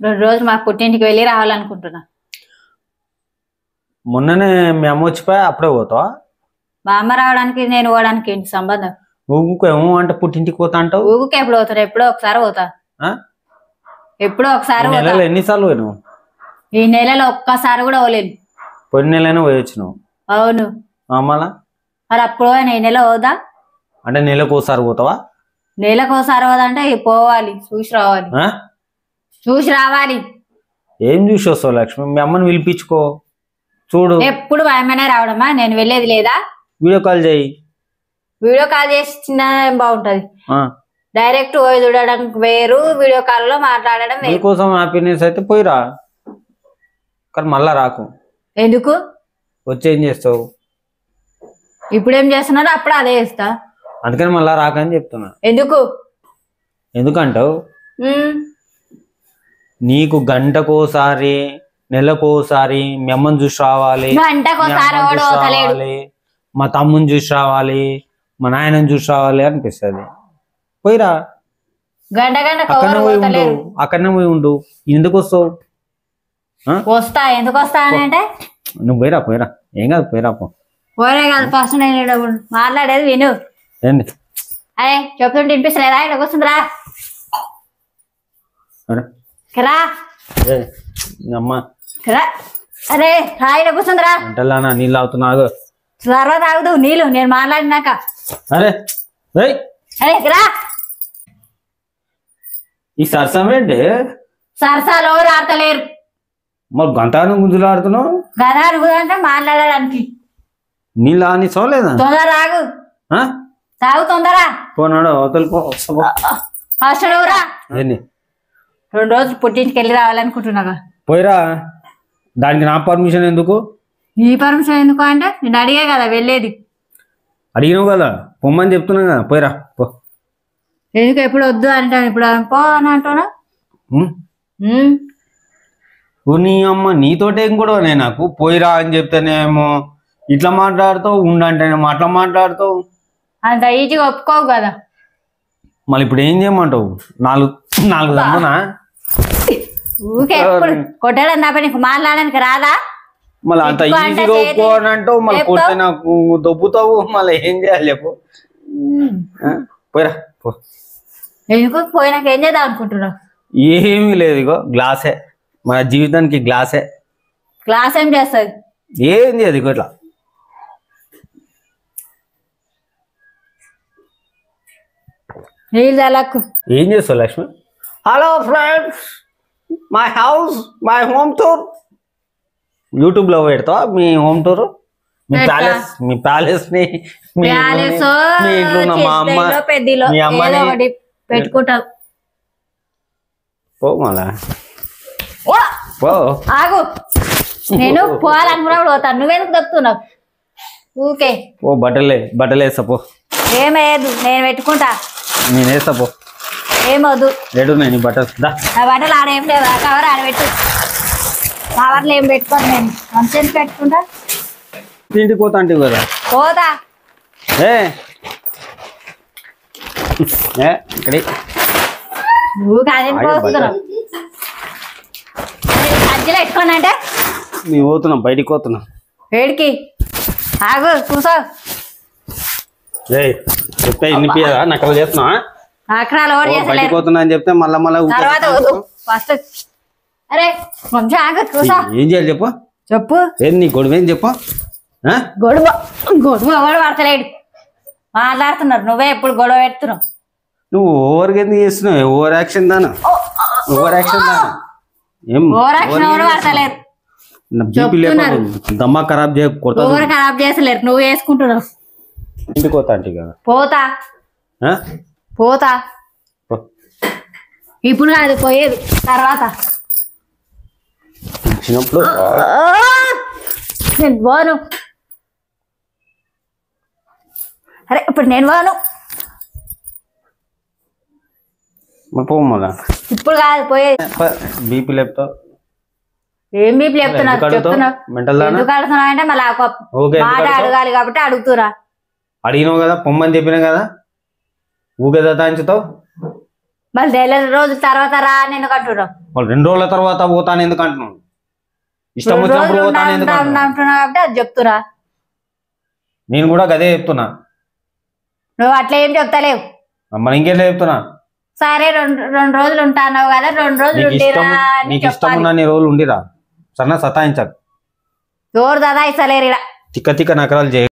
2 రోజులు మా పుట్టింటికి వెళ్ళి రావాలనుకుంటున్నా. మొన్ననే మీ అమ్మ వచ్చిపోయా అప్పుడే పోతావా? మా అమ్మ రావడానికి నేను పోవడానికి ఏంటి సంబంధం? ఊకేమో అంటే పుట్టింటికి పోతా అంటావు. ఊరికే ఎప్పుడు పోతారు? ఎప్పుడో ఒకసారి పోతా. ఎప్పుడో ఒకసారి పోతా. నెలలో ఎన్నిసార్లు పోయినావు? ఈ నెలలో ఒక్కసారి కూడా పోలేదు. పోయిన నెలైనా పోయొచ్చినావు. అవును. మళ్ళా మరి అప్పుడు ఈ నెల పోదా? అంటే నెలకు ఒకసారి పోతావా? నెలకు ఒకసారి పోదా అంటే పోవాలి, చూసి రావాలి. చూసి రావాలి. ఏం చూసి వస్తావు లక్ష్మి? మీ అమ్మని పిలిపించుకో, చూడు. ఎప్పుడు మా అమ్మనే రావడమా? నేను వెళ్ళేది లేదా? వీడియో కాల్ చేయి. వీడియో కాల్ చేసి చిన్న బాగుంటది. డైరెక్ట్ పోయి చూడడం వేరు, వీడియో కాల్ లో మాట్లాడడం వేరు. కోసం హ్యాపీనెస్ అయితే పోయిరా, కానీ మళ్ళా రాకు. ఎందుకు? వచ్చి ఏం చేస్తావు? ఇప్పుడు ఏం చేస్తున్నారో అప్పుడు అదే చేస్తా. అందుకని మళ్ళా రాకని చెప్తున్నా. ఎందుకు? ఎందుకంటావు? నీకు గంటకోసారి నెలకోసారి మీ అమ్మని చూసి రావాలి, మా తమ్ముని చూసి రావాలి, మా నాయనని చూసి రావాలి అనిపిస్తుంది. పోయిరా, అక్కడనే పోయి ఉండు. ఎందుకు వస్తావు? వస్తా. ఎందుకు వస్తా అంటే నువ్వు పోయిరా ఏం కాదు, పోయిరా. పోరే కాదు, ఫస్ట్ నేను మాట్లాడేది విను. ఏంది? అరే చెప్తుంటే వినిపిస్తలేదా? ఇక్కడ కూర్చుందిరా. అమ్మా అరే రాయిడ కూర్చుందిరా. అంటలానా నీళ్ళు అవుతున్నావు? తర్వాత తాగుదు నీళ్ళు నేను మాట్లాడినాక. అరే అరే రా. ఈ సరసం ఏంటి? సరసాలు ఎవరు ఆడతలేరు. మరి గంటాను గుంజులు ఆడుతున్నావు? గదాను అంటే మాట్లాడడానికి. నీళ్ళు ఆని చూడలేదా? తొందర రాగు, తాగు తొందర. పోనాడు అవతలకో. ఫస్ట్ నువ్వురా. 2 రోజులు పుట్టింటికి వెళ్ళి రావాలనుకుంటున్నా. పోయిరా. దానికి నా పర్మిషన్ ఎందుకు? నీ పర్మిషన్ ఎందుకు అంటే నేను అడిగే కదా వెళ్ళేది. అడిగినావు కదా, పొమ్మని చెప్తున్నా కదా, పోయిరా పో. ఎందుకు ఎప్పుడు వద్దు అంటాను, ఇప్పుడు పో అని అంటున్నా. నీ అమ్మ నీతోటే కూడా నాకు పోయిరా అని చెప్తేనేమో ఇట్లా మాట్లాడుతావు, ఉండంటేనేమో అట్లా మాట్లాడుతావు. అంత ఈజీగా ఒప్పుకోవు కదా. మళ్ళీ ఇప్పుడు ఏం చేయమంటావు? 4 దమ్మునా? ఊకే ఎప్పుడు కొట్టడం తప్ప నీకు మాట్లాడడానికి రాదా? మళ్ళీ అంత ఈజీగా ఒప్పుకోనంటావు, మళ్ళీ కొడితే నాకు దొబ్బుతావు. మళ్ళీ ఏం చేయాలి చెప్పు? పోయిరా పో. ఎందుకు పోయినాక ఏం చేద్దాం అనుకుంటున్నావు? ఏమీ లేదు, ఇగో గ్లాసే మన జీవితానికి. గ్లాసే. గ్లాస్ ఏం చేస్తుంది? ఏం చేయదు. ఇగో ఇట్లా నీళ్ళు చల్లకు. ఏం చేస్తావు Lakshmi? Hello friends, my house, my home tour. YouTube లో పెడతావా మీ హోమ్ టూర్? మీ ప్యాలెస్ ని, మీ ఇంట్లో ఉన్న మా అమ్మ మీ అమ్మని పెట్టుకుంటావు. పో మళ్ళా పో. ఆగు, నేను పోవాలనుకున్నప్పుడు పోతాను. నువ్వెందుకు తప్పుతున్నావు? ఊకే పో. బట్టలు వేస్తా పో. ఏమేయదు, నేను పెట్టుకుంటా. నేను వేస్తా పో. ఏమొద్దు. రెడీ నేను బట్టలు. నా బట్టలు ఆడేం లేదు, కవర్ ఆడబెట్టు. కవర్లు ఏం పెట్టుకోను నేను. అంతేం పెట్టుకుంటా. ఇంటికి పోతా అంటే కదా. పోతా. నువ్వు కాదేం పోతున్నావు? మధ్యలో పెట్టుకోనంటే మేము పోతున్నాం, బయటికి పోతున్నాం. వేడికి ఆగు, కూసో. చెప్తే ఇన్నిపియదా? నకలు చేస్తున్నా. బయటికి పోతున్నా అని చెప్తే మళ్ళా ఫస్ట్. అరే కొంచెం ఆగు, కూసో. ఏం చేయాలి చెప్పు? చెప్పు. ఏంది నీ గొడవ? ఏం చెప్పు? గొడవ ఎవరు పడతలేడు. మాట్లాడుతున్నారు, నువ్వే ఎప్పుడు గొడవ పెడుతున్నావు. నువ్వు ఓవర్గా ఎందుకు చేస్తున్నావు? ఓవర్ యాక్షన్ దానా? ఓవర్ యాక్షన్ దానా? దమ్మా ఖరాబ్ ఖరాబ్ చేసలేరు, నువ్వు వేసుకుంటున్నావు. ఇంటికి పోతా అంటే కదా. పోతా. ఇప్పుడు కాదు, పోయేది తర్వాత. వచ్చినప్పుడు నేను పోను. అరే ఇప్పుడు నేను పోను. పో మళ్ళా. ఇప్పుడు కాదు పోయేది. బీపీ లేపుతావు. ఏం బీపీ లేపుతున్నావు? చెప్తున్నావు. ఎందుకు అడుగుతున్నావు అంటే మళ్ళీ మాట అడగాలి కాబట్టి అడుగుతురా. అడిగినావు కదా, పొమ్మని చెప్పినా కదా, ఊగే దాంచుతావు. మళ్ళీ నెల రోజుల తర్వాత రా అని ఎందుకు అంటున్నావు? వాళ్ళు 2 రోజుల తర్వాత పోతాను ఎందుకు అంటున్నావు? ఇష్టం 2 వచ్చినప్పుడు రోజులు పోతాను ఎందుకు అంటున్నావు? అంటున్నావు కాబట్టి అది చెప్తురా. నేను కూడా గదే చెప్తున్నా. నువ్వు అట్లా ఏం చెప్తలేవు. మరి ఇంకెట్లా చెప్తున్నా? సరే 2 రోజులు ఉంటాన్నావు కదా, 2 రోజులు ఉండిరా అని నీకు ఇష్టం చెప్పాలి. ఉన్నన్ని రోజులు ఉండిరా. సరేనా? సతాయించకు. ఎవరు దాదా ఇస్తలేరు ఇలా. తిక్క తిక్క నకరాలు చేయ